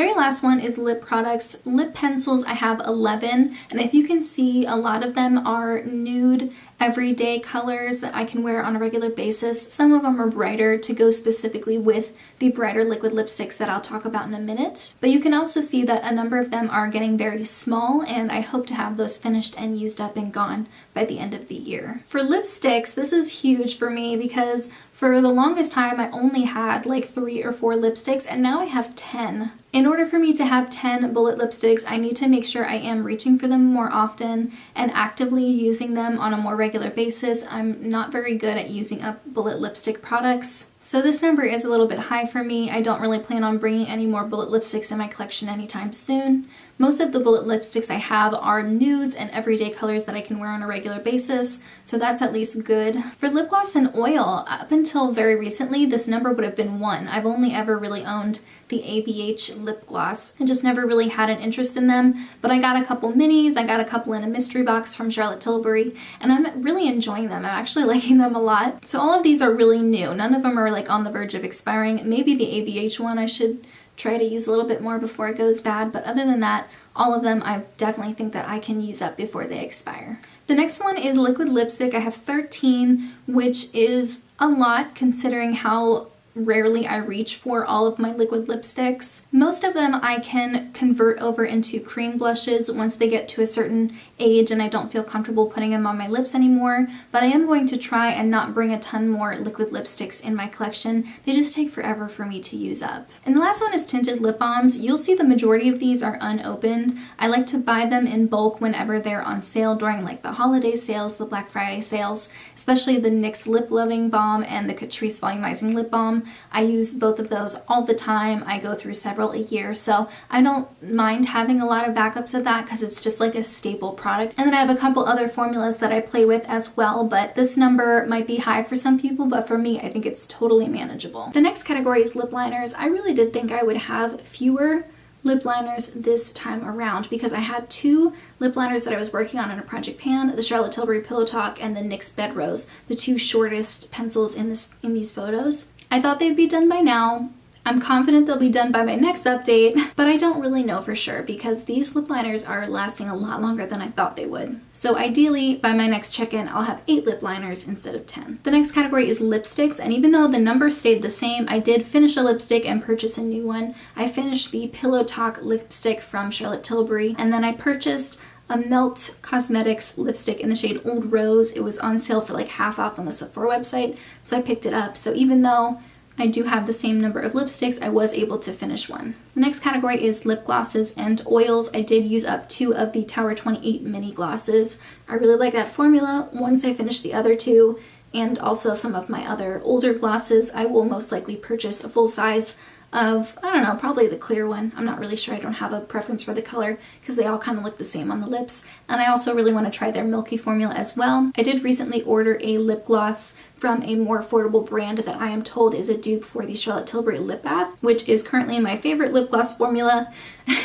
very last one is lip products. Lip pencils, I have 11, and if you can see, a lot of them are nude everyday colors that I can wear on a regular basis. Some of them are brighter to go specifically with the brighter liquid lipsticks that I'll talk about in a minute. But you can also see that a number of them are getting very small, and I hope to have those finished and used up and gone by the end of the year. For lipsticks, this is huge for me because for the longest time I only had like 3 or 4 lipsticks, and now I have 10. In order for me to have 10 bullet lipsticks, I need to make sure I am reaching for them more often and actively using them on a more regular basis. I'm not very good at using up bullet lipstick products. So this number is a little bit high for me. I don't really plan on bringing any more bullet lipsticks in my collection anytime soon. Most of the bullet lipsticks I have are nudes and everyday colors that I can wear on a regular basis, so that's at least good. For lip gloss and oil, up until very recently, this number would have been 1. I've only ever really owned the ABH lip gloss and just never really had an interest in them, but I got a couple minis, I got a couple in a mystery box from Charlotte Tilbury, and I'm really enjoying them. I'm actually liking them a lot. So all of these are really new. None of them are like on the verge of expiring. Maybe the ABH one I should try to use a little bit more before it goes bad, but other than that, all of them I definitely think that I can use up before they expire. The next one is liquid lipstick. I have 13, which is a lot considering how rarely I reach for all of my liquid lipsticks. Most of them I can convert over into cream blushes once they get to a certain age and I don't feel comfortable putting them on my lips anymore, but I am going to try and not bring a ton more liquid lipsticks in my collection. They just take forever for me to use up. And the last one is tinted lip balms. You'll see the majority of these are unopened. I like to buy them in bulk whenever they're on sale during like the holiday sales, the Black Friday sales, especially the NYX Lip Loving Balm and the Catrice Volumizing Lip Balm. I use both of those all the time. I go through several a year, so I don't mind having a lot of backups of that because it's just like a staple product. And then I have a couple other formulas that I play with as well, but this number might be high for some people, but for me, I think it's totally manageable. The next category is lip liners. I really did think I would have fewer lip liners this time around because I had 2 lip liners that I was working on in a project pan, the Charlotte Tilbury Pillow Talk and the NYX Bed Rose, the 2 shortest pencils in these photos. I thought they'd be done by now. I'm confident they'll be done by my next update, but I don't really know for sure because these lip liners are lasting a lot longer than I thought they would. So ideally, by my next check-in, I'll have 8 lip liners instead of 10. The next category is lipsticks, and even though the number stayed the same, I did finish a lipstick and purchase a new one. I finished the Pillow Talk lipstick from Charlotte Tilbury, and then I purchased a Melt Cosmetics lipstick in the shade Old Rose. It was on sale for like half off on the Sephora website, so I picked it up. So even though I do have the same number of lipsticks, I was able to finish one. The next category is lip glosses and oils. I did use up 2 of the Tower 28 mini glosses. I really like that formula. Once I finish the other 2, and also some of my other older glosses, I will most likely purchase a full size of, I don't know, probably the clear one. I'm not really sure. I don't have a preference for the color because they all kind of look the same on the lips. And I also really want to try their milky formula as well. I did recently order a lip gloss from a more affordable brand that I am told is a dupe for the Charlotte Tilbury Lip Bath, which is currently my favorite lip gloss formula.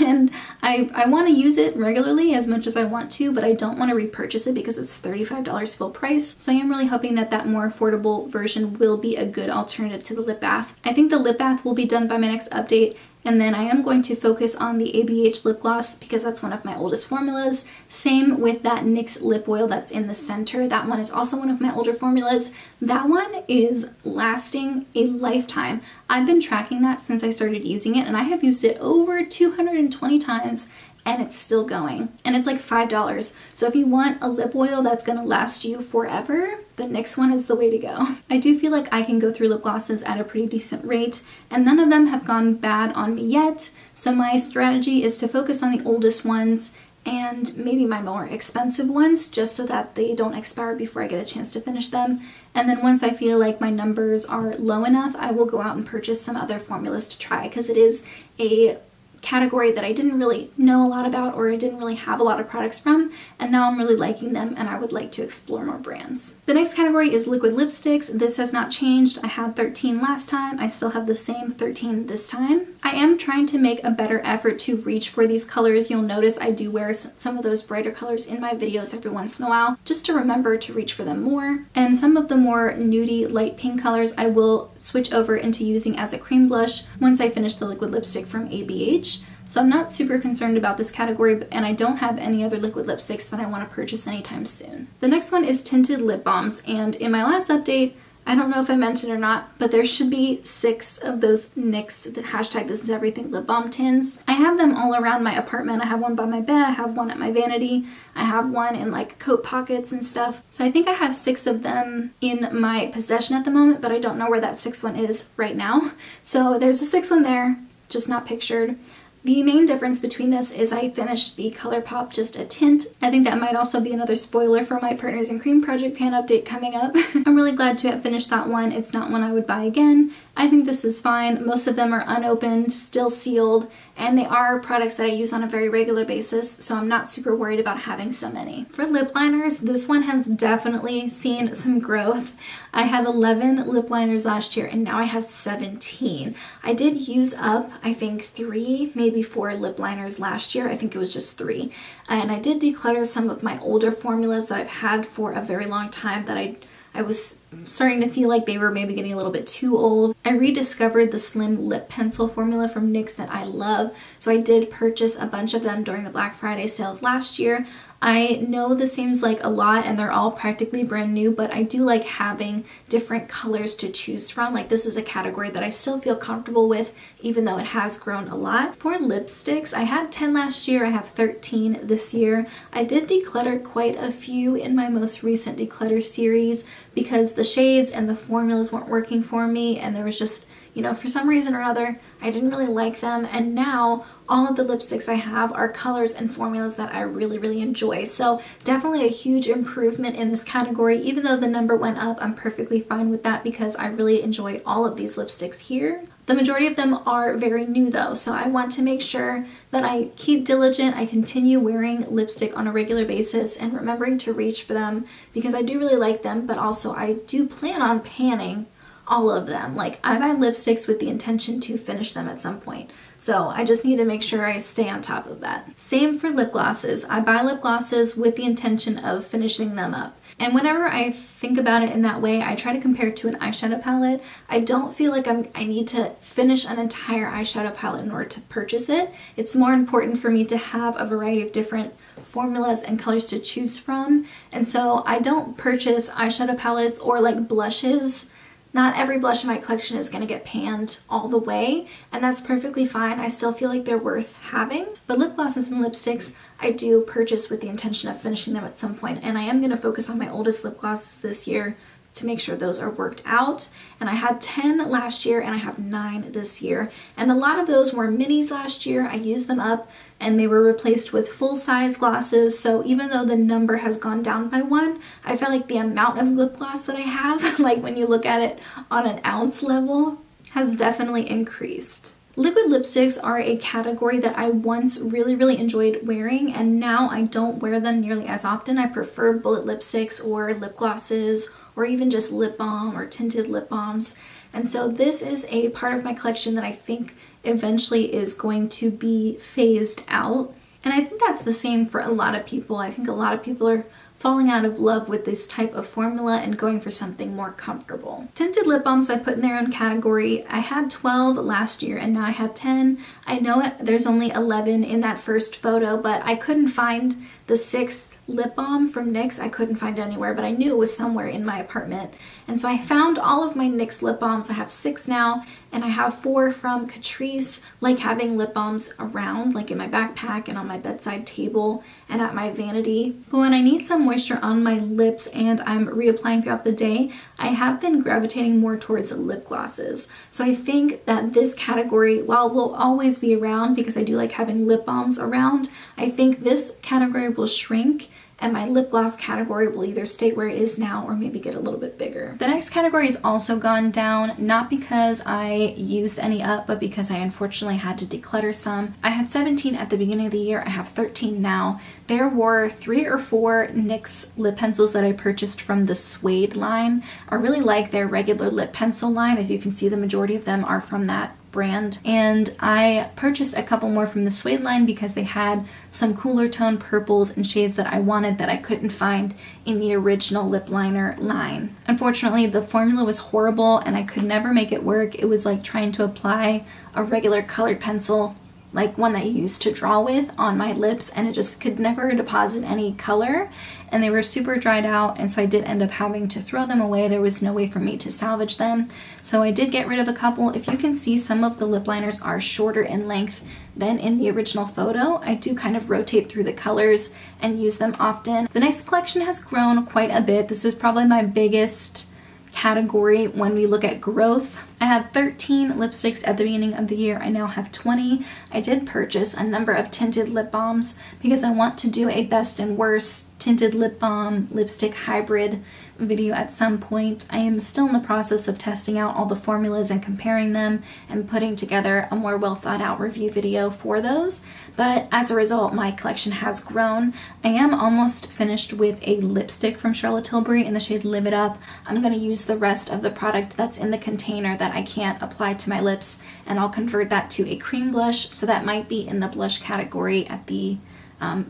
And I want to use it regularly as much as I want to, but I don't want to repurchase it because it's $35 full price. So I am really hoping that that more affordable version will be a good alternative to the lip bath. I think the lip bath will be done by my next update, and then I am going to focus on the ABH lip gloss because that's one of my oldest formulas. Same with that NYX lip oil that's in the center. That one is also one of my older formulas. That one is lasting a lifetime. I've been tracking that since I started using it, and I have used it over 220 times and it's still going. And it's like $5. So if you want a lip oil that's gonna last you forever, the NYX one is the way to go. I do feel like I can go through lip glosses at a pretty decent rate, and none of them have gone bad on me yet. So my strategy is to focus on the oldest ones and maybe my more expensive ones, just so that they don't expire before I get a chance to finish them. And then once I feel like my numbers are low enough, I will go out and purchase some other formulas to try, because it is a category that I didn't really know a lot about, or I didn't really have a lot of products from, and now I'm really liking them and I would like to explore more brands. The next category is liquid lipsticks. This has not changed. I had 13 last time. I still have the same 13 this time. I am trying to make a better effort to reach for these colors. You'll notice I do wear some of those brighter colors in my videos every once in a while, just to remember to reach for them more. And some of the more nudie light pink colors I will switch over into using as a cream blush once I finish the liquid lipstick from ABH. each. So I'm not super concerned about this category, and I don't have any other liquid lipsticks that I want to purchase anytime soon. The next one is tinted lip balms, and in my last update, I don't know if I mentioned or not, but there should be 6 of those NYX, the hashtag This Is Everything lip balm tins. I have them all around my apartment. I have one by my bed, I have one at my vanity, I have one in like coat pockets and stuff. So I think I have 6 of them in my possession at the moment, but I don't know where that 6th one is right now. So there's a 6th one there, just not pictured. The main difference between this is I finished the ColourPop Just a Tint. I think that might also be another spoiler for my Partners in Cream Project Pan update coming up. I'm really glad to have finished that one. It's not one I would buy again. I think this is fine. Most of them are unopened, still sealed, and they are products that I use on a very regular basis, so I'm not super worried about having so many. For lip liners, this one has definitely seen some growth. I had 11 lip liners last year, and now I have 17. I did use up, I think, 3, maybe 4 lip liners last year. I think it was just 3. And I did declutter some of my older formulas that I've had for a very long time that I was starting to feel like they were maybe getting a little bit too old. I rediscovered the Slim Lip Pencil formula from NYX that I love, so I did purchase a bunch of them during the Black Friday sales last year. I know this seems like a lot and they're all practically brand new, but I do like having different colors to choose from. Like, this is a category that I still feel comfortable with, even though it has grown a lot. For lipsticks, I had 10 last year, I have 13 this year. I did declutter quite a few in my most recent declutter series because the shades and the formulas weren't working for me, and there was just, you know, for some reason or other, I didn't really like them, and now all of the lipsticks I have are colors and formulas that I really, really enjoy. So definitely a huge improvement in this category. Even though the number went up, I'm perfectly fine with that because I really enjoy all of these lipsticks here. The majority of them are very new though, so I want to make sure that I keep diligent, I continue wearing lipstick on a regular basis and remembering to reach for them because I do really like them, but also I do plan on panning all of them. Like, I buy lipsticks with the intention to finish them at some point. So I just need to make sure I stay on top of that. Same for lip glosses. I buy lip glosses with the intention of finishing them up. And whenever I think about it in that way, I try to compare it to an eyeshadow palette. I don't feel like I need to finish an entire eyeshadow palette in order to purchase it. It's more important for me to have a variety of different formulas and colors to choose from. And so I don't purchase eyeshadow palettes or like blushes. Not every blush in my collection is going to get panned all the way, and that's perfectly fine. I still feel like they're worth having. But lip glosses and lipsticks, I do purchase with the intention of finishing them at some point, and I am going to focus on my oldest lip glosses this year to make sure those are worked out. And I had 10 last year and I have 9 this year. And a lot of those were minis last year. I used them up and they were replaced with full-size glosses. So even though the number has gone down by 1, I feel like the amount of lip gloss that I have, like when you look at it on an ounce level, has definitely increased. Liquid lipsticks are a category that I once really, really enjoyed wearing, and now I don't wear them nearly as often. I prefer bullet lipsticks or lip glosses or even just lip balm or tinted lip balms. And so this is a part of my collection that I think eventually is going to be phased out. And I think that's the same for a lot of people. I think a lot of people are falling out of love with this type of formula and going for something more comfortable. Tinted lip balms I put in their own category. I had 12 last year and now I have 10. I know there's only 11 in that first photo, but I couldn't find the 6th lip balm from NYX. I couldn't find it anywhere, but I knew it was somewhere in my apartment. And so I found all of my NYX lip balms. I have 6 now, and I have 4 from Catrice. Like having lip balms around, like in my backpack and on my bedside table and at my vanity. But when I need some moisture on my lips and I'm reapplying throughout the day, I have been gravitating more towards lip glosses. So I think that this category, while will always be around because I do like having lip balms around, I think this category will shrink and my lip gloss category will either stay where it is now or maybe get a little bit bigger. The next category has also gone down, not because I used any up, but because I unfortunately had to declutter some. I had 17 at the beginning of the year, I have 13 now. There were 3 or 4 NYX lip pencils that I purchased from the Suede line. I really like their regular lip pencil line. If you can see, the majority of them are from that brand. And I purchased a couple more from the Suede line because they had some cooler tone purples and shades that I wanted that I couldn't find in the original lip liner line. Unfortunately, the formula was horrible and I could never make it work. It was like trying to apply a regular colored pencil like one that you use to draw with on my lips, and it just could never deposit any color, and they were super dried out, and so I did end up having to throw them away. There was no way for me to salvage them, so I did get rid of a couple. If you can see, some of the lip liners are shorter in length than in the original photo. I do kind of rotate through the colors and use them often. The next collection has grown quite a bit. This is probably my biggest category when we look at growth. I had 13 lipsticks at the beginning of the year. I now have 20. I did purchase a number of tinted lip balms because I want to do a best and worst tinted lip balm lipstick hybrid video at some point. I am still in the process of testing out all the formulas and comparing them and putting together a more well thought out review video for those. But as a result, my collection has grown. I am almost finished with a lipstick from Charlotte Tilbury in the shade Live It Up. I'm going to use the rest of the product that's in the container that I can't apply to my lips, and I'll convert that to a cream blush, so that might be in the blush category at the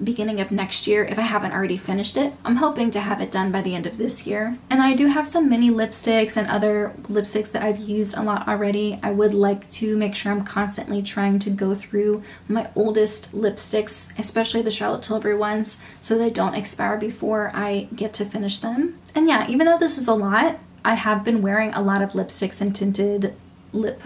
beginning of next year if I haven't already finished it. I'm hoping to have it done by the end of this year. And I do have some mini lipsticks and other lipsticks that I've used a lot already. I would like to make sure I'm constantly trying to go through my oldest lipsticks, especially the Charlotte Tilbury ones, so they don't expire before I get to finish them. And yeah, even though this is a lot, I have been wearing a lot of lipsticks and tinted lip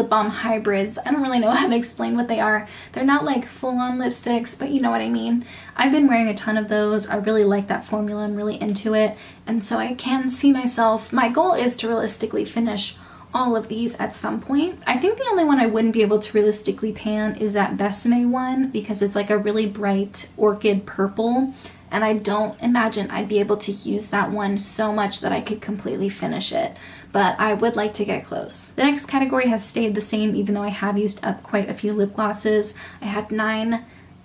balm hybrids. I don't really know how to explain what they are. They're not like full-on lipsticks, but you know what I mean. I've been wearing a ton of those. I really like that formula. I'm really into it. And so I can see myself, my goal is to realistically finish all of these at some point. I think the only one I wouldn't be able to realistically pan is that Besame one, because it's like a really bright orchid purple, and I don't imagine I'd be able to use that one so much that I could completely finish it, but I would like to get close. The next category has stayed the same, even though I have used up quite a few lip glosses. I had 9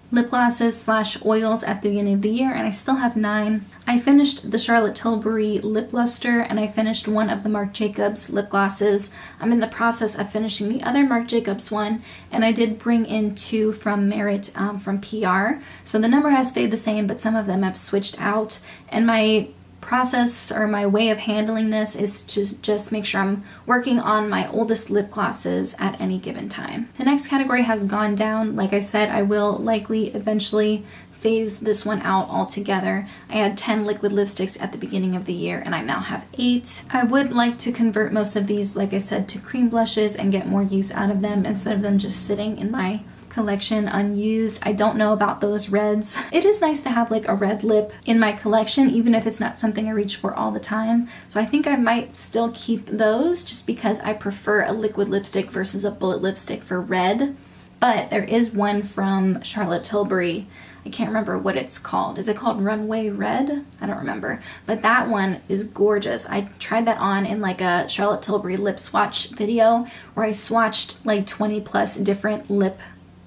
lip glosses / oils at the beginning of the year, and I still have 9. I finished the Charlotte Tilbury lip luster, and I finished one of the Marc Jacobs lip glosses. I'm in the process of finishing the other Marc Jacobs one, and I did bring in 2 from Merit from PR. So the number has stayed the same, but some of them have switched out, and my process or my way of handling this is to just make sure I'm working on my oldest lip glosses at any given time. The next category has gone down. Like I said, I will likely eventually phase this one out altogether. I had 10 liquid lipsticks at the beginning of the year, and I now have 8. I would like to convert most of these, like I said, to cream blushes and get more use out of them instead of them just sitting in my collection unused. I don't know about those reds. It is nice to have like a red lip in my collection, even if it's not something I reach for all the time. So I think I might still keep those just because I prefer a liquid lipstick versus a bullet lipstick for red. But there is one from Charlotte Tilbury. I can't remember what it's called. Is it called Runway Red? I don't remember. But that one is gorgeous. I tried that on in like a Charlotte Tilbury lip swatch video where I swatched like 20 plus different lip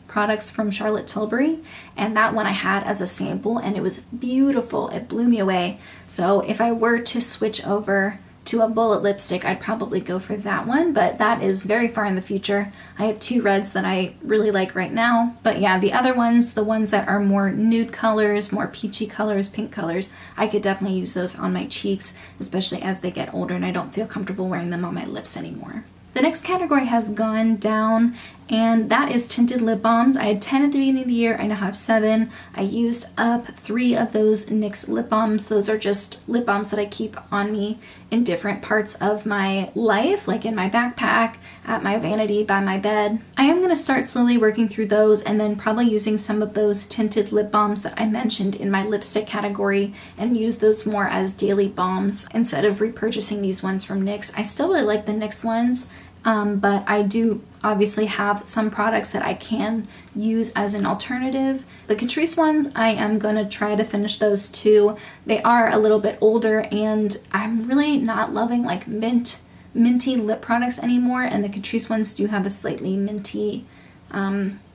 products from Charlotte Tilbury, and that one I had as a sample, and it was beautiful. It blew me away. So if I were to switch over to a bullet lipstick, I'd probably go for that one, but that is very far in the future. I have 2 reds that I really like right now, but yeah, the other ones, the ones that are more nude colors, more peachy colors, pink colors, I could definitely use those on my cheeks, especially as they get older and I don't feel comfortable wearing them on my lips anymore. The next category has gone down, and that is tinted lip balms. I had 10 at the beginning of the year. I now have 7. I used up 3 of those NYX lip balms. Those are just lip balms that I keep on me in different parts of my life, like in my backpack, at my vanity, by my bed. I am going to start slowly working through those and then probably using some of those tinted lip balms that I mentioned in my lipstick category and use those more as daily balms instead of repurchasing these ones from NYX. I still really like the NYX ones, but I do obviously have some products that I can use as an alternative. The Catrice ones, I am gonna try to finish those too. They are a little bit older, and I'm really not loving like minty lip products anymore, and the Catrice ones do have a slightly minty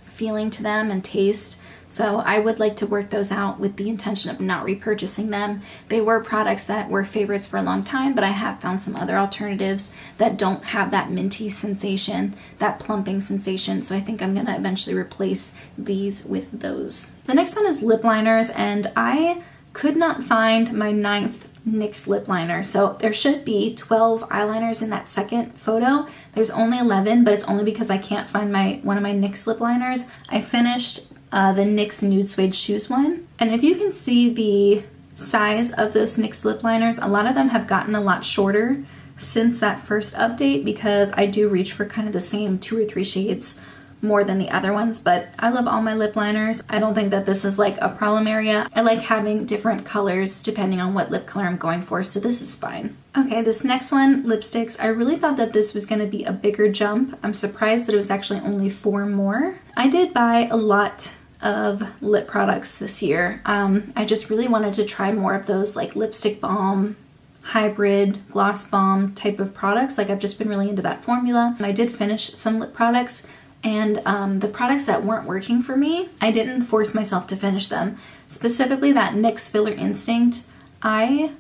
feeling to them and taste. So I would like to work those out with the intention of not repurchasing them. They were products that were favorites for a long time, but I have found some other alternatives that don't have that minty sensation, that plumping sensation. So I think I'm gonna eventually replace these with those. The next one is lip liners, and I could not find my 9th NYX lip liner. So there should be 12 eyeliners in that second photo. There's only 11, but it's only because I can't find one of my NYX lip liners. I finished the NYX Nude Suede Shoes one. And if you can see the size of those NYX lip liners, a lot of them have gotten a lot shorter since that first update because I do reach for kind of the same 2 or 3 shades more than the other ones, but I love all my lip liners. I don't think that this is like a problem area. I like having different colors depending on what lip color I'm going for, so this is fine. Okay, this next one, lipsticks. I really thought that this was going to be a bigger jump. I'm surprised that it was actually only 4 more. I did buy a lot of lip products this year. I just really wanted to try more of those like lipstick balm, hybrid gloss balm type of products. Like I've just been really into that formula. I did finish some lip products, and the products that weren't working for me, I didn't force myself to finish them. Specifically that NYX Filler Instinct, I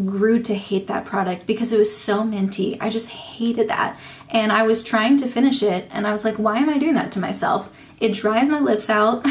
grew to hate that product because it was so minty. I just hated that. And I was trying to finish it and I was like, why am I doing that to myself? It dries my lips out.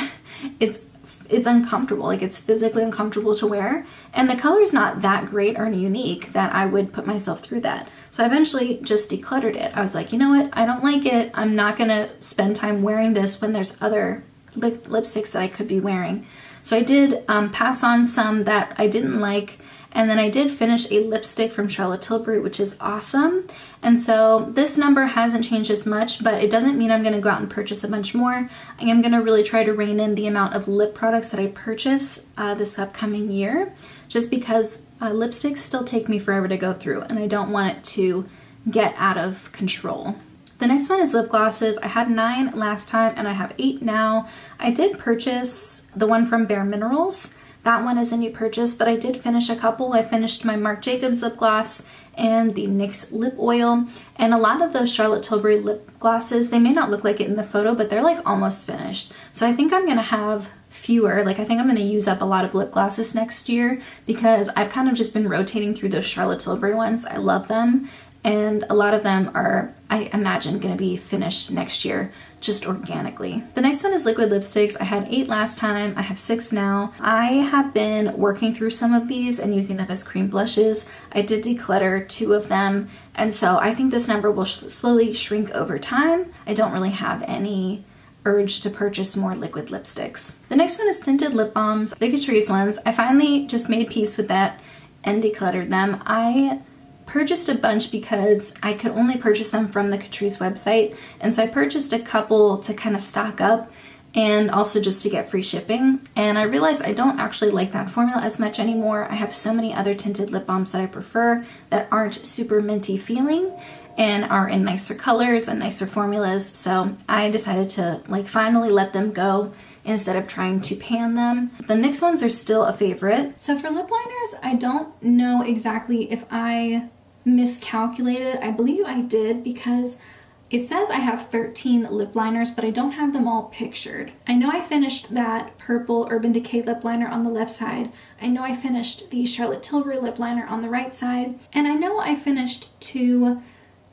It's uncomfortable, like it's physically uncomfortable to wear. And the color's not that great or unique that I would put myself through that. So I eventually just decluttered it. I was like, you know what? I don't like it. I'm not gonna spend time wearing this when there's other lipsticks that I could be wearing. So I did pass on some that I didn't like. And then I did finish a lipstick from Charlotte Tilbury, which is awesome. And so this number hasn't changed as much, but it doesn't mean I'm gonna go out and purchase a bunch more. I am gonna really try to rein in the amount of lip products that I purchase this upcoming year, just because lipsticks still take me forever to go through and I don't want it to get out of control. The next one is lip glosses. I had 9 last time and I have 8 now. I did purchase the one from Bare Minerals. That one is a new purchase, but I did finish a couple. I finished my Marc Jacobs lip gloss and the NYX lip oil. And a lot of those Charlotte Tilbury lip glosses, they may not look like it in the photo, but they're like almost finished. So I think I'm gonna have fewer, like I think I'm gonna use up a lot of lip glosses next year because I've kind of just been rotating through those Charlotte Tilbury ones. I love them. And a lot of them are, I imagine, gonna be finished next year just organically. The next one is liquid lipsticks. I had 8 last time, I have 6 now. I have been working through some of these and using them as cream blushes. I did declutter 2 of them, and so I think this number will slowly shrink over time. I don't really have any urge to purchase more liquid lipsticks. The next one is tinted lip balms, the Catrice ones. I finally just made peace with that and decluttered them. I purchased a bunch because I could only purchase them from the Catrice website, and so I purchased a couple to kind of stock up and also just to get free shipping. And I realized I don't actually like that formula as much anymore. I have so many other tinted lip balms that I prefer that aren't super minty feeling and are in nicer colors and nicer formulas, so I decided to like finally let them go instead of trying to pan them. The NYX ones are still a favorite. So for lip liners, I don't know exactly if I miscalculated. I believe I did because it says I have 13 lip liners, but I don't have them all pictured. I know I finished that purple Urban Decay lip liner on the left side. I know I finished the Charlotte Tilbury lip liner on the right side. And I know I finished 2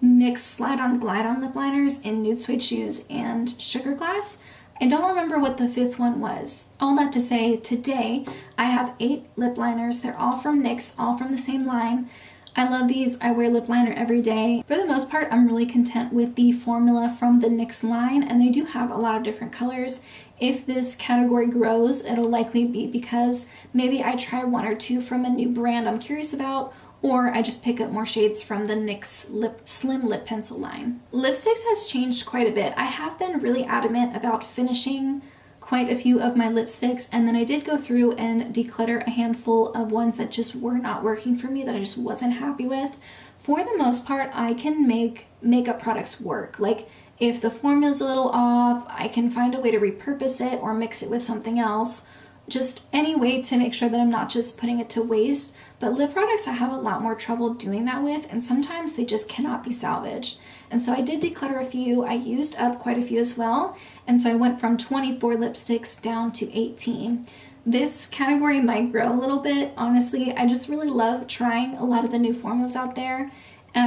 NYX Slide-On Glide-On lip liners in Nude Suede Shoes and Sugar Glass. I don't remember what the 5th one was. All that to say, today I have 8 lip liners. They're all from NYX, all from the same line. I love these. I wear lip liner every day. For the most part, I'm really content with the formula from the NYX line, and they do have a lot of different colors. If this category grows, it'll likely be because maybe I try 1 or 2 from a new brand I'm curious about, or I just pick up more shades from the NYX Slim Lip Pencil line. Lipsticks has changed quite a bit. I have been really adamant about finishing quite a few of my lipsticks, and then I did go through and declutter a handful of ones that just were not working for me, that I just wasn't happy with. For the most part, I can make makeup products work. Like if the formula's a little off, I can find a way to repurpose it or mix it with something else. Just any way to make sure that I'm not just putting it to waste. But lip products I have a lot more trouble doing that with, and sometimes they just cannot be salvaged. And so I did declutter a few. I used up quite a few as well, and so I went from 24 lipsticks down to 18. This category might grow a little bit. Honestly, I just really love trying a lot of the new formulas out there,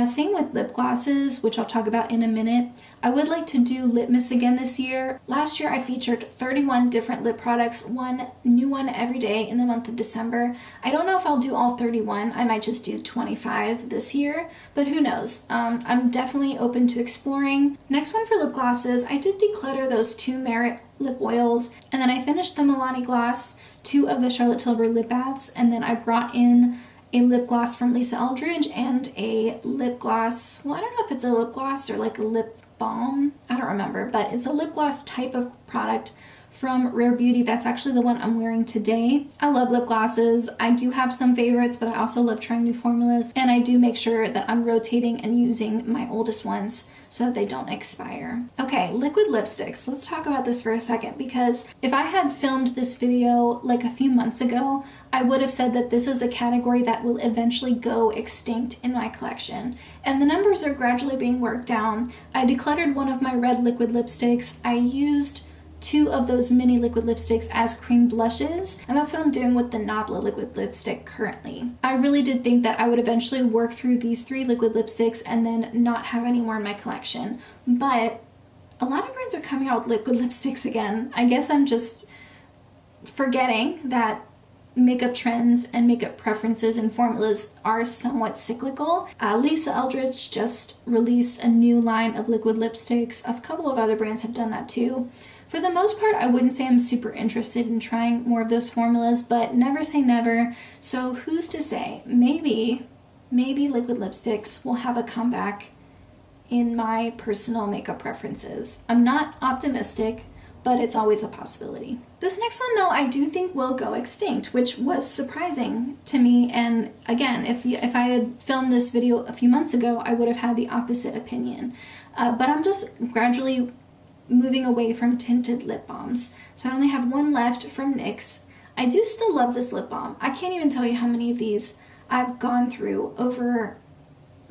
Same with lip glosses, which I'll talk about in a minute. I would like to do Litmus again this year. Last year I featured 31 different lip products, one new one every day in the month of December. I don't know if I'll do all 31. I might just do 25 this year, but who knows? I'm definitely open to exploring. Next one for lip glosses, I did declutter those 2 Merit lip oils, and then I finished the Milani gloss, 2 of the Charlotte Tilbury lip baths, and then I brought in a lip gloss from Lisa Eldridge and a lip gloss, well, I don't know if it's a lip gloss or like a lip balm, I don't remember, but it's a lip gloss type of product from Rare Beauty. That's actually the one I'm wearing today. I love lip glosses. I do have some favorites, but I also love trying new formulas, and I do make sure that I'm rotating and using my oldest ones so that they don't expire. Okay, liquid lipsticks. Let's talk about this for a second, because if I had filmed this video like a few months ago, I would have said that this is a category that will eventually go extinct in my collection. And the numbers are gradually being worked down. I decluttered one of my red liquid lipsticks. I used 2 of those mini liquid lipsticks as cream blushes, and that's what I'm doing with the Nabla liquid lipstick currently. I really did think that I would eventually work through these 3 liquid lipsticks and then not have any more in my collection, but a lot of brands are coming out with liquid lipsticks again. I guess I'm just forgetting that makeup trends and makeup preferences and formulas are somewhat cyclical. Lisa Eldridge just released a new line of liquid lipsticks. A couple of other brands have done that too. For the most part, I wouldn't say I'm super interested in trying more of those formulas, but never say never. So who's to say? Maybe liquid lipsticks will have a comeback in my personal makeup preferences. I'm not optimistic, but it's always a possibility. This next one though, I do think will go extinct, which was surprising to me. And again, if I had filmed this video a few months ago, I would have had the opposite opinion. But I'm just gradually moving away from tinted lip balms. So I only have one left from NYX. I do still love this lip balm. I can't even tell you how many of these I've gone through over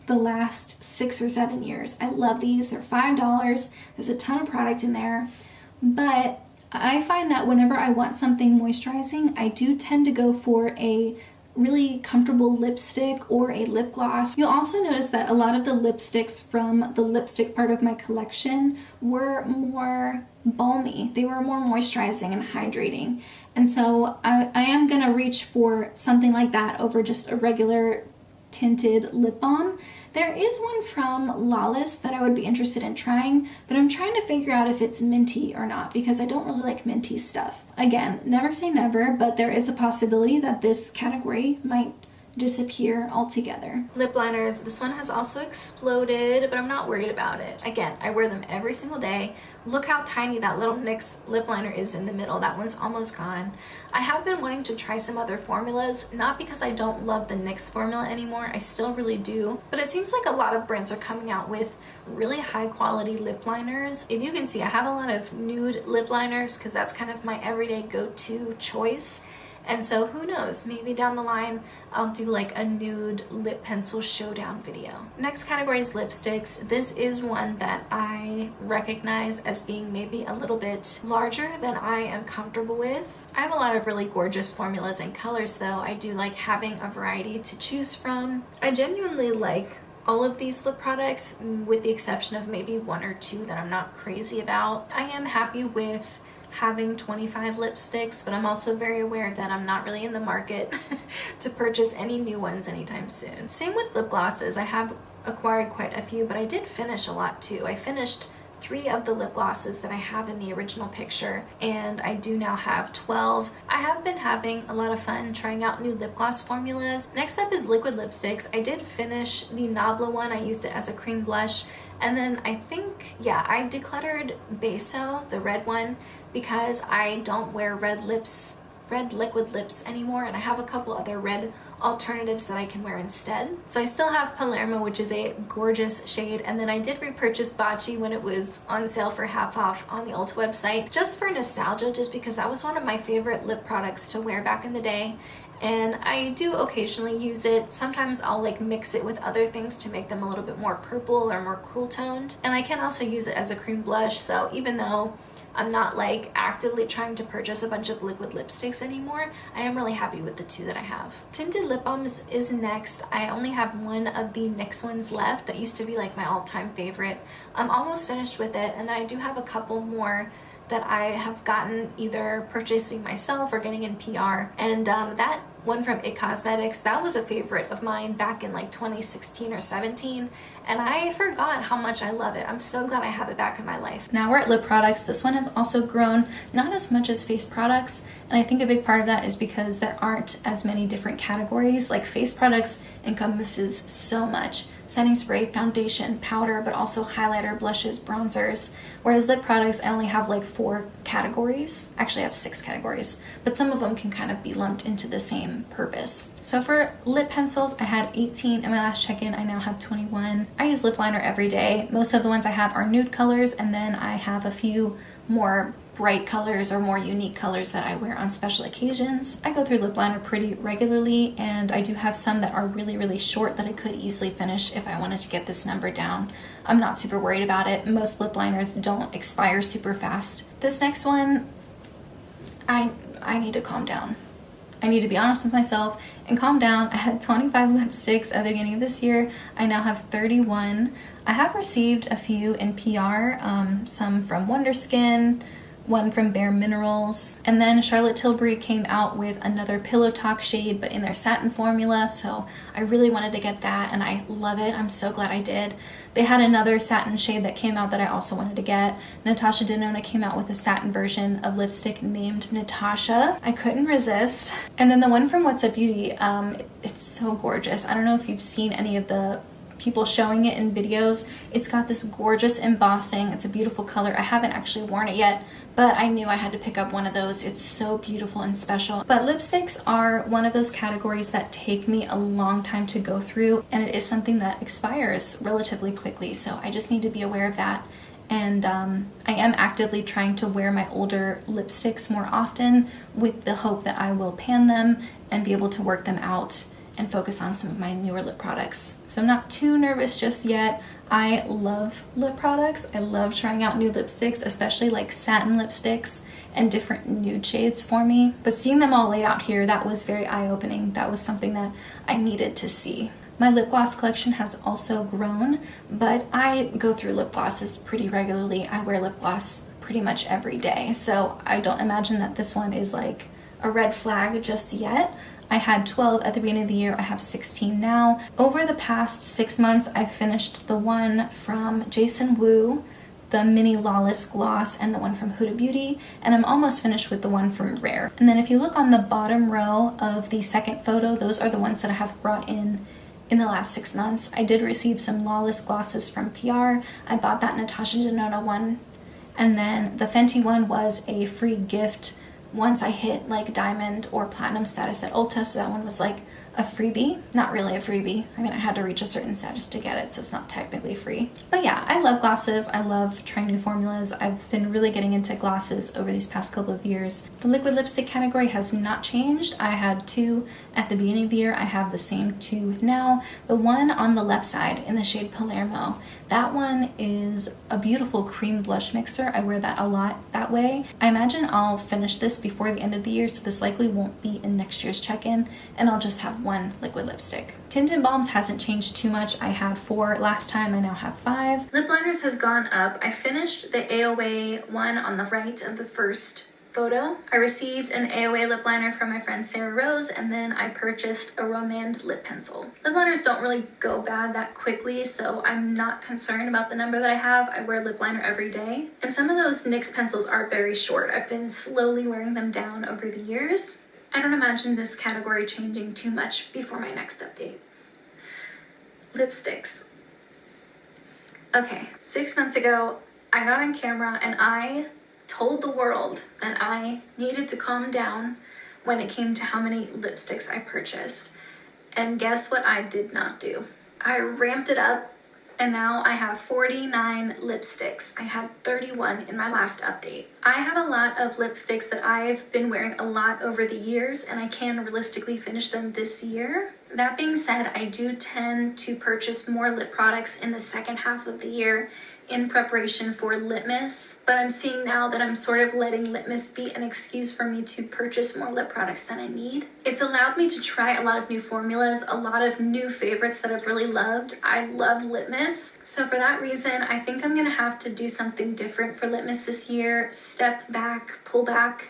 the last 6 or 7 years. I love these. They're $5. There's a ton of product in there. But I find that whenever I want something moisturizing, I do tend to go for a really comfortable lipstick or a lip gloss. You'll also notice that a lot of the lipsticks from the lipstick part of my collection were more balmy. They were more moisturizing and hydrating. And so I am gonna reach for something like that over just a regular tinted lip balm. There is one from Lawless that I would be interested in trying, but I'm trying to figure out if it's minty or not, because I don't really like minty stuff. Again, never say never, but there is a possibility that this category might disappear altogether. Lip liners, this one has also exploded, but I'm not worried about it. Again, I wear them every single day. Look how tiny that little NYX lip liner is in the middle. That one's almost gone. I have been wanting to try some other formulas, not because I don't love the NYX formula anymore, I still really do, but it seems like a lot of brands are coming out with really high quality lip liners. If you can see, I have a lot of nude lip liners because that's kind of my everyday go-to choice. And so who knows, maybe down the line I'll do like a nude lip pencil showdown video. Next category is lipsticks. This is one that I recognize as being maybe a little bit larger than I am comfortable with. I have a lot of really gorgeous formulas and colors though. I do like having a variety to choose from. I genuinely like all of these lip products with the exception of maybe 1 or 2 that I'm not crazy about. I am happy with having 25 lipsticks, but I'm also very aware that I'm not really in the market to purchase any new ones anytime soon. Same with lip glosses. I have acquired quite a few, but I did finish a lot too. I finished 3 of the lip glosses that I have in the original picture, and I do now have 12. I have been having a lot of fun trying out new lip gloss formulas. Next up is liquid lipsticks. I did finish the Nabla one. I used it as a cream blush, and then I think, yeah, I decluttered Beso, the red one, because I don't wear red liquid lips anymore, and I have a couple other red alternatives that I can wear instead. So I still have Palermo, which is a gorgeous shade, and then I did repurchase Baci when it was on sale for half off on the Ulta website, just for nostalgia, just because that was one of my favorite lip products to wear back in the day. And I do occasionally use it. Sometimes I'll like mix it with other things to make them a little bit more purple or more cool toned. And I can also use it as a cream blush, so even though I'm not like actively trying to purchase a bunch of liquid lipsticks anymore. I am really happy with the two that I have. Tinted lip balms is next. I only have one of the NYX ones left that used to be like my all-time favorite. I'm almost finished with it, and then I do have a couple more that I have gotten either purchasing myself or getting in PR. And that one from IT Cosmetics, that was a favorite of mine back in like 2016 or 17, and I forgot how much I love it. I'm so glad I have it back in my life. Now we're at lip products. This one has also grown, not as much as face products, and I think a big part of that is because there aren't as many different categories. Like face products encompasses so much. Setting spray, foundation, powder, but also highlighter, blushes, bronzers. Whereas lip products, I only have like 4 categories. Actually, I have 6 categories, but some of them can kind of be lumped into the same purpose. So for lip pencils, I had 18 in my last check-in. I now have 21. I use lip liner every day. Most of the ones I have are nude colors, and then I have a few more bright colors or more unique colors that I wear on special occasions. I go through lip liner pretty regularly, and I do have some that are really, really short that I could easily finish if I wanted to get this number down. I'm not super worried about it. Most lip liners don't expire super fast. This next one, I need to calm down. I need to be honest with myself and calm down. I had 25 lipsticks at the beginning of this year. I now have 31. I have received a few in PR, some from Wonder Skin, one from Bare Minerals, and then Charlotte Tilbury came out with another Pillow Talk shade, but in their satin formula, so I really wanted to get that, and I love it. I'm so glad I did. They had another satin shade that came out that I also wanted to get. Natasha Denona came out with a satin version of lipstick named Natasha. I couldn't resist. And then the one from What's Up Beauty, it's so gorgeous. I don't know if you've seen any of the people showing it in videos. It's got this gorgeous embossing. It's a beautiful color. I haven't actually worn it yet, but I knew I had to pick up one of those. It's so beautiful and special. But lipsticks are one of those categories that take me a long time to go through, and it is something that expires relatively quickly, so I just need to be aware of that. And I am actively trying to wear my older lipsticks more often with the hope that I will pan them and be able to work them out and focus on some of my newer lip products. So I'm not too nervous just yet. I love lip products. I love trying out new lipsticks, especially like satin lipsticks and different nude shades for me. But seeing them all laid out here, that was very eye-opening. That was something that I needed to see. My lip gloss collection has also grown, but I go through lip glosses pretty regularly. I wear lip gloss pretty much every day, so I don't imagine that this one is like a red flag just yet. I had 12 at the beginning of the year. I have 16 now. Over the past 6 months, I've finished the one from Jason Wu, the mini Lawless gloss, and the one from Huda Beauty, and I'm almost finished with the one from Rare. And then if you look on the bottom row of the second photo, those are the ones that I have brought in the last 6 months. I did receive some Lawless glosses from PR. I bought that Natasha Denona one, and then the Fenty one was a free gift once I hit like diamond or platinum status at Ulta, so that one was like a freebie. Not really a freebie. I mean, I had to reach a certain status to get it, so it's not technically free. But yeah, I love glosses. I love trying new formulas. I've been really getting into glosses over these past couple of years. The liquid lipstick category has not changed. I had 2 at the beginning of the year. I have the same 2 now. The one on the left side in the shade Palermo, that one is a beautiful cream blush mixer. I wear that a lot that way. I imagine I'll finish this before the end of the year, so this likely won't be in next year's check-in, and I'll just have 1 liquid lipstick. Tinted balms hasn't changed too much. I had 4 last time. I now have 5. Lip liners has gone up. I finished the AOA one on the right of the first photo. I received an AOA lip liner from my friend Sarah Rose, and then I purchased a Romand lip pencil. Lip liners don't really go bad that quickly, so I'm not concerned about the number that I have. I wear lip liner every day, and some of those NYX pencils are very short. I've been slowly wearing them down over the years. I don't imagine this category changing too much before my next update. Lipsticks. Okay, 6 months ago, I got on camera and I told the world that I needed to calm down when it came to how many lipsticks I purchased. And guess what I did not do? I ramped it up, and now I have 49 lipsticks. I had 31 in my last update. I have a lot of lipsticks that I've been wearing a lot over the years, and I can realistically finish them this year. That being said, I do tend to purchase more lip products in the second half of the year in preparation for Litmus, but I'm seeing now that I'm sort of letting Litmus be an excuse for me to purchase more lip products than I need. It's allowed me to try a lot of new formulas, a lot of new favorites that I've really loved. I love Litmus, so for that reason, I think I'm gonna have to do something different for Litmus this year. Step back, pull back,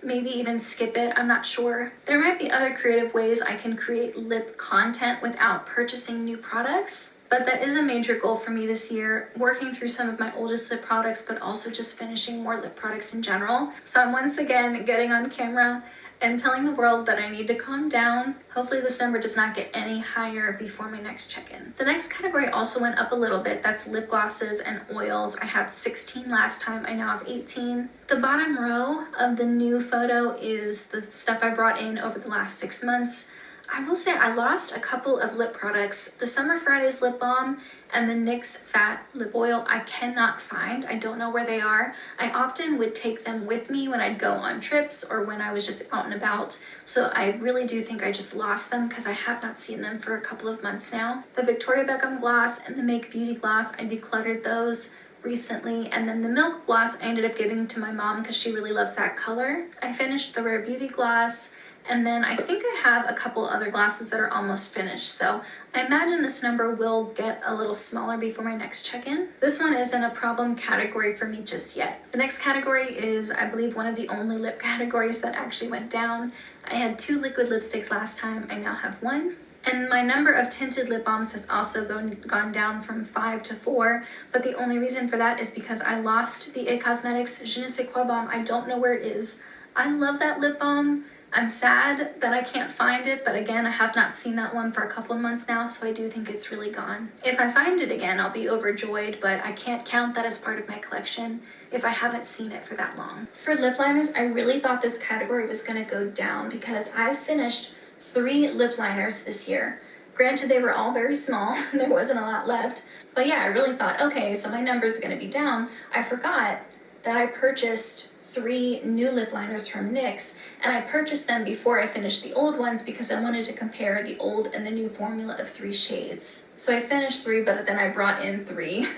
maybe even skip it, I'm not sure. There might be other creative ways I can create lip content without purchasing new products. But that is a major goal for me this year, working through some of my oldest lip products, but also just finishing more lip products in general. So I'm once again getting on camera and telling the world that I need to calm down. Hopefully this number does not get any higher before my next check-in. The next category also went up a little bit. That's lip glosses and oils. I had 16 last time, I now have 18. The bottom row of the new photo is the stuff I brought in over the last 6 months. I will say I lost a couple of lip products. The Summer Fridays lip balm and the NYX Fat lip oil I cannot find. I don't know where they are. I often would take them with me when I'd go on trips or when I was just out and about. So I really do think I just lost them because I have not seen them for a couple of months now. The Victoria Beckham gloss and the Make Beauty gloss, I decluttered those recently, and then the Milk gloss I ended up giving to my mom because she really loves that color. I finished the Rare Beauty gloss, and then I think I have a couple other glosses that are almost finished. So I imagine this number will get a little smaller before my next check-in. This one isn't a problem category for me just yet. The next category is, I believe, one of the only lip categories that actually went down. I had 2 liquid lipsticks last time. I now have 1. And my number of tinted lip balms has also gone down from 5 to 4, but the only reason for that is because I lost the IT Cosmetics Je ne sais quoi balm. I don't know where it is. I love that lip balm. I'm sad that I can't find it, but again, I have not seen that one for a couple of months now, so I do think it's really gone. If I find it again, I'll be overjoyed, but I can't count that as part of my collection if I haven't seen it for that long. For lip liners, I really thought this category was gonna go down because I finished 3 lip liners this year. Granted, they were all very small, there wasn't a lot left, but yeah, I really thought, okay, so my numbers are gonna be down. I forgot that I purchased 3 new lip liners from NYX, and I purchased them before I finished the old ones because I wanted to compare the old and the new formula of 3 shades. So I finished 3, but then I brought in 3.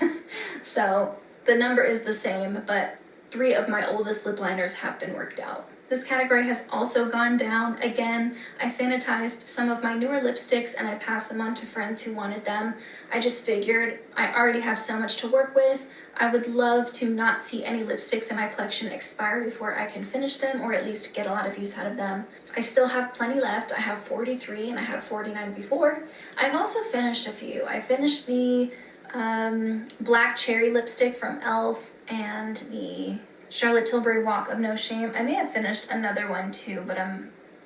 So the number is the same, but 3 of my oldest lip liners have been worked out. This category has also gone down. Again, I sanitized some of my newer lipsticks and I passed them on to friends who wanted them. I just figured I already have so much to work with. I would love to not see any lipsticks in my collection expire before I can finish them, or at least get a lot of use out of them. I still have plenty left. I have 43 and I had 49 before. I've also finished a few. I finished the Black Cherry lipstick from e.l.f. and the Charlotte Tilbury Walk of No Shame. I may have finished another one too, but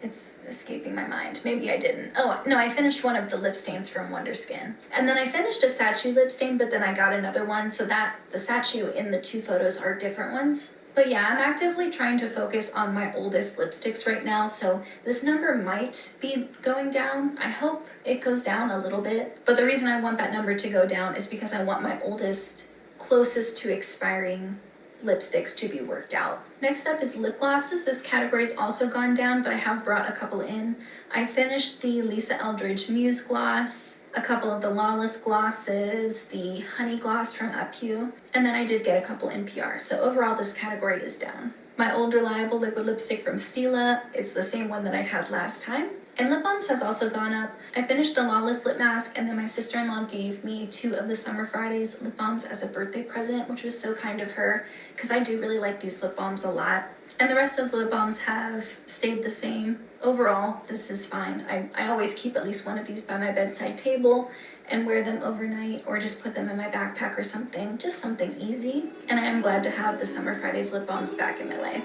it's escaping my mind. Maybe I didn't. Oh, no, I finished one of the lip stains from Wonder Skin. And then I finished a Sachi lip stain, but then I got another one, so that the Sachi in the 2 photos are different ones. But yeah, I'm actively trying to focus on my oldest lipsticks right now, so this number might be going down. I hope it goes down a little bit. But the reason I want that number to go down is because I want my oldest, closest to expiring lipsticks to be worked out. Next up is lip glosses. This category's also gone down, but I have brought a couple in. I finished the Lisa Eldridge Muse gloss, a couple of the Lawless glosses, the Honey gloss from Up-You, and then I did get a couple in PR. So overall, this category is down. My old reliable liquid lipstick from Stila, it's the same one that I had last time. And lip balms has also gone up. I finished the Lawless lip mask, and then my sister-in-law gave me 2 of the Summer Fridays lip balms as a birthday present, which was so kind of her, because I do really like these lip balms a lot. And the rest of the lip balms have stayed the same. Overall, this is fine. I always keep at least one of these by my bedside table and wear them overnight, or just put them in my backpack or something, just something easy. And I am glad to have the Summer Fridays lip balms back in my life.